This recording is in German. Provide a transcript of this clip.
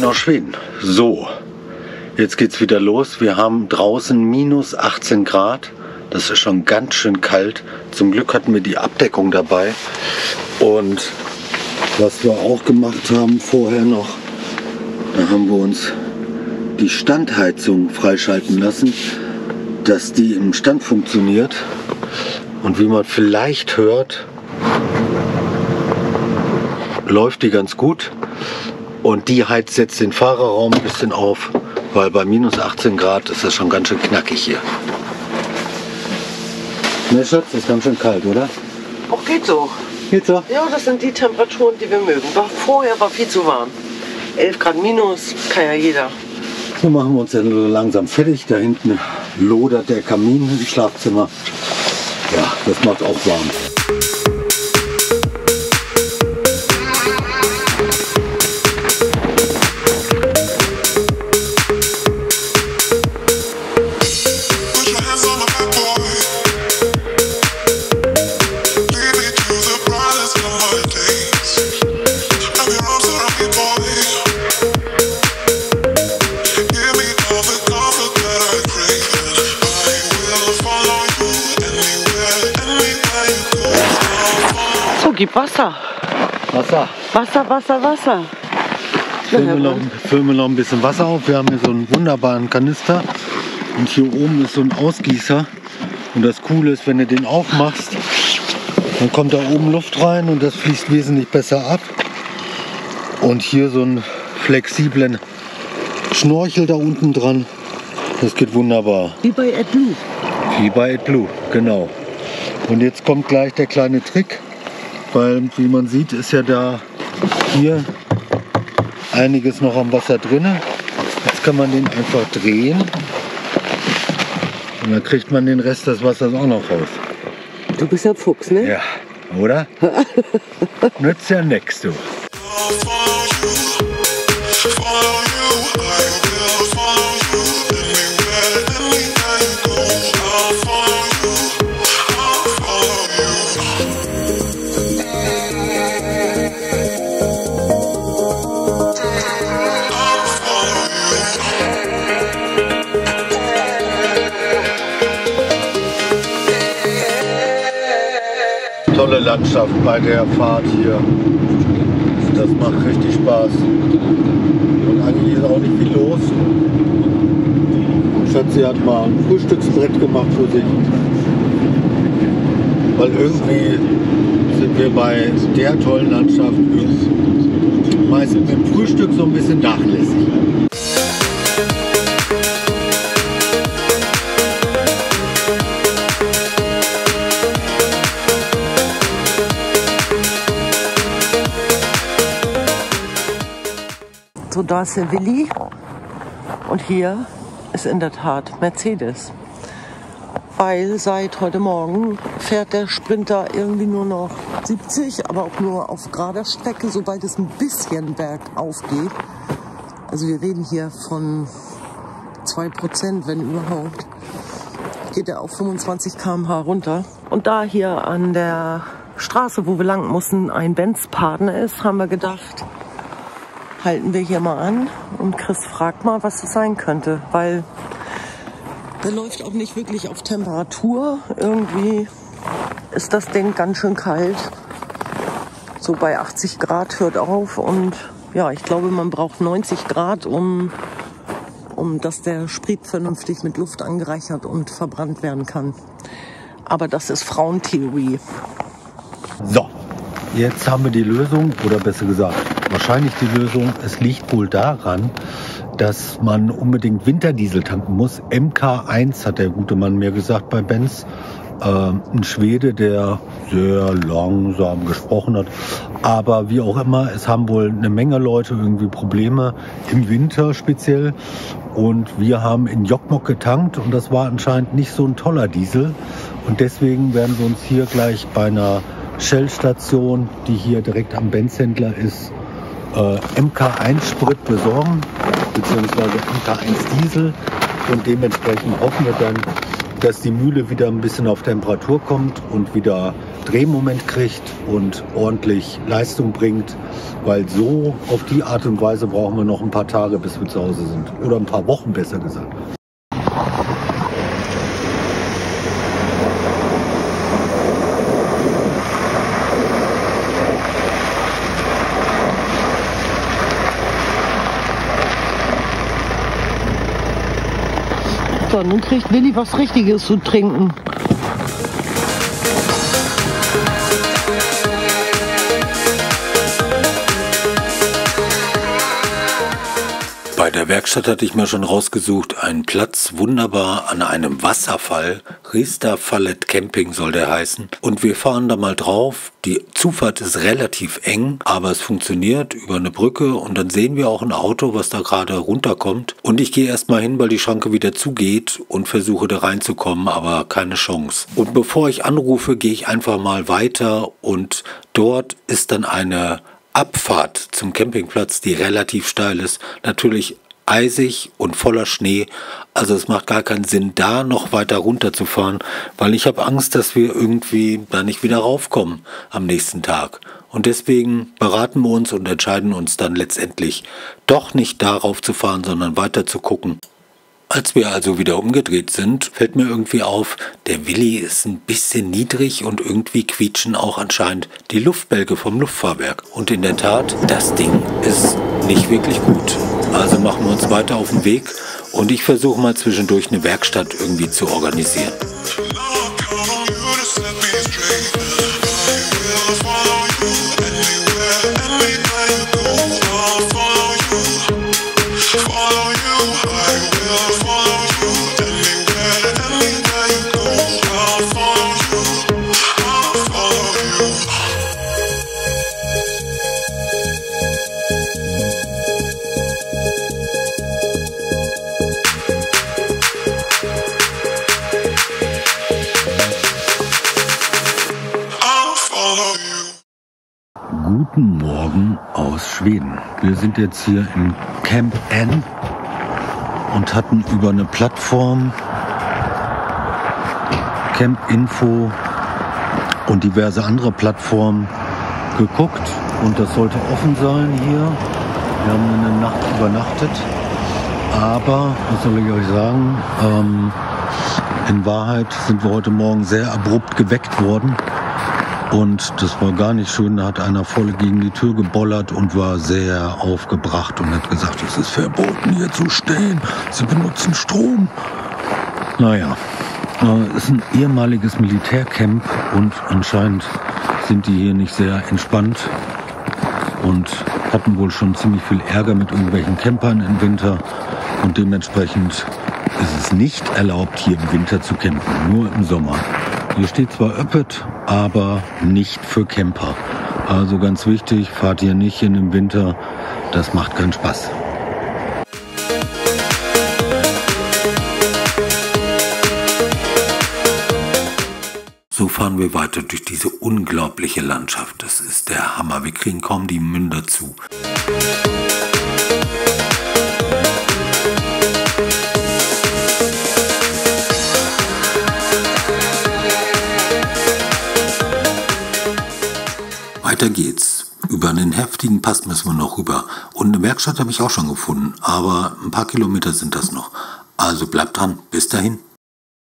Moin aus Schweden. So, jetzt geht's wieder los. Wir haben draußen minus 18 Grad. Das ist schon ganz schön kalt. Zum Glück hatten wir die Abdeckung dabei. Und was wir auch gemacht haben vorher noch, da haben wir uns die Standheizung freischalten lassen, dass die im Stand funktioniert. Und wie man vielleicht hört, läuft die ganz gut. Und die heizt jetzt den Fahrerraum ein bisschen auf, weil bei minus 18 Grad ist das schon ganz schön knackig hier. Ne, Schatz, das ist ganz schön kalt, oder? Auch geht so. Geht so? Ja, das sind die Temperaturen, die wir mögen. Vorher war viel zu warm. 11 Grad minus, kann ja jeder. So machen wir uns dann so langsam fertig. Da hinten lodert der Kamin im Schlafzimmer. Ja, das macht auch warm. Gib Wasser. Wasser. Wasser, Wasser, Wasser. Füllen wir noch ein bisschen Wasser auf. Wir haben hier so einen wunderbaren Kanister. Und hier oben ist so ein Ausgießer. Und das Coole ist, wenn du den aufmachst, dann kommt da oben Luft rein und das fließt wesentlich besser ab. Und hier so einen flexiblen Schnorchel da unten dran. Das geht wunderbar. Wie bei AdBlue. Wie bei AdBlue, genau. Und jetzt kommt gleich der kleine Trick. Weil, wie man sieht, ist ja da hier einiges noch am Wasser drin. Jetzt kann man den einfach drehen. Und dann kriegt man den Rest des Wassers auch noch raus. Du bist ja Fuchs, ne? Ja, oder? Nützt ja nix, du. Tolle Landschaft bei der Fahrt hier. Das macht richtig Spaß. Und eigentlich ist auch nicht viel los. Schatzi hat mal ein Frühstücksbrett gemacht für sich. Weil irgendwie sind wir bei der tollen Landschaft meistens im Frühstück so ein bisschen nachlässig. So, da ist der Willi und hier ist in der Tat Mercedes. Weil seit heute Morgen fährt der Sprinter irgendwie nur noch 70, aber auch nur auf gerader Strecke, sobald es ein bisschen bergauf geht. Also wir reden hier von 2%, wenn überhaupt, geht er auf 25 km/h runter. Und da hier an der Straße, wo wir lang mussten, ein Benz-Partner ist, haben wir gedacht, halten wir hier mal an und Chris fragt mal, was es sein könnte, weil der läuft auch nicht wirklich auf Temperatur. Irgendwie ist das Ding ganz schön kalt. So bei 80 Grad hört auf und ja, ich glaube, man braucht 90 Grad, um dass der Sprit vernünftig mit Luft angereichert und verbrannt werden kann. Aber das ist Frauentheorie. So, jetzt haben wir die Lösung, oder besser gesagt, wahrscheinlich die Lösung. Es liegt wohl daran, dass man unbedingt Winterdiesel tanken muss. MK1 hat der gute Mann mir gesagt bei Benz. Ein Schwede, der sehr langsam gesprochen hat. Aber wie auch immer, es haben wohl eine Menge Leute irgendwie Probleme im Winter speziell. Und wir haben in Jokkmokk getankt und das war anscheinend nicht so ein toller Diesel. Und deswegen werden wir uns hier gleich bei einer Shell-Station, die hier direkt am Benzhändler ist, MK1-Sprit besorgen, beziehungsweise MK1-Diesel. Und dementsprechend hoffen wir dann, dass die Mühle wieder ein bisschen auf Temperatur kommt und wieder Drehmoment kriegt und ordentlich Leistung bringt, weil so auf die Art und Weise brauchen wir noch ein paar Tage, bis wir zu Hause sind. Oder ein paar Wochen, besser gesagt. So, nun kriegt Willi was Richtiges zu trinken. Bei der Werkstatt hatte ich mir schon rausgesucht, einen Platz wunderbar an einem Wasserfall. Riester Fallet Camping soll der heißen. Und wir fahren da mal drauf. Die Zufahrt ist relativ eng, aber es funktioniert über eine Brücke. Und dann sehen wir auch ein Auto, was da gerade runterkommt. Und ich gehe erstmal hin, weil die Schranke wieder zugeht und versuche da reinzukommen, aber keine Chance. Und bevor ich anrufe, gehe ich einfach mal weiter. Und dort ist dann eine Abfahrt zum Campingplatz, die relativ steil ist, natürlich eisig und voller Schnee. Also es macht gar keinen Sinn, da noch weiter runterzufahren, weil ich habe Angst, dass wir irgendwie da nicht wieder raufkommen am nächsten Tag. Und deswegen beraten wir uns und entscheiden uns dann letztendlich doch nicht darauf zu fahren, sondern weiter zu gucken. Als wir also wieder umgedreht sind, fällt mir irgendwie auf, der Willi ist ein bisschen niedrig und irgendwie quietschen auch anscheinend die Luftbälge vom Luftfahrwerk. Und in der Tat, das Ding ist nicht wirklich gut. Also machen wir uns weiter auf den Weg und ich versuche mal zwischendurch eine Werkstatt irgendwie zu organisieren. Guten Morgen aus Schweden. Wir sind jetzt hier in Camp N und hatten über eine Plattform Camp Info und diverse andere Plattformen geguckt und das sollte offen sein hier. Wir haben eine Nacht übernachtet, aber, was soll ich euch sagen, in Wahrheit sind wir heute Morgen sehr abrupt geweckt worden. Und das war gar nicht schön, da hat einer voll gegen die Tür gebollert und war sehr aufgebracht und hat gesagt, es ist verboten hier zu stehen, Sie benutzen Strom. Naja, es ist ein ehemaliges Militärcamp und anscheinend sind die hier nicht sehr entspannt und hatten wohl schon ziemlich viel Ärger mit irgendwelchen Campern im Winter und dementsprechend ist es nicht erlaubt, hier im Winter zu campen, nur im Sommer. Hier steht zwar Öppet, aber nicht für Camper. Also ganz wichtig, fahrt hier nicht in im Winter, das macht keinen Spaß. So fahren wir weiter durch diese unglaubliche Landschaft. Das ist der Hammer, wir kriegen kaum die Münder zu. Weiter geht's. Über einen heftigen Pass müssen wir noch rüber. Und eine Werkstatt habe ich auch schon gefunden. Aber ein paar Kilometer sind das noch. Also bleibt dran. Bis dahin.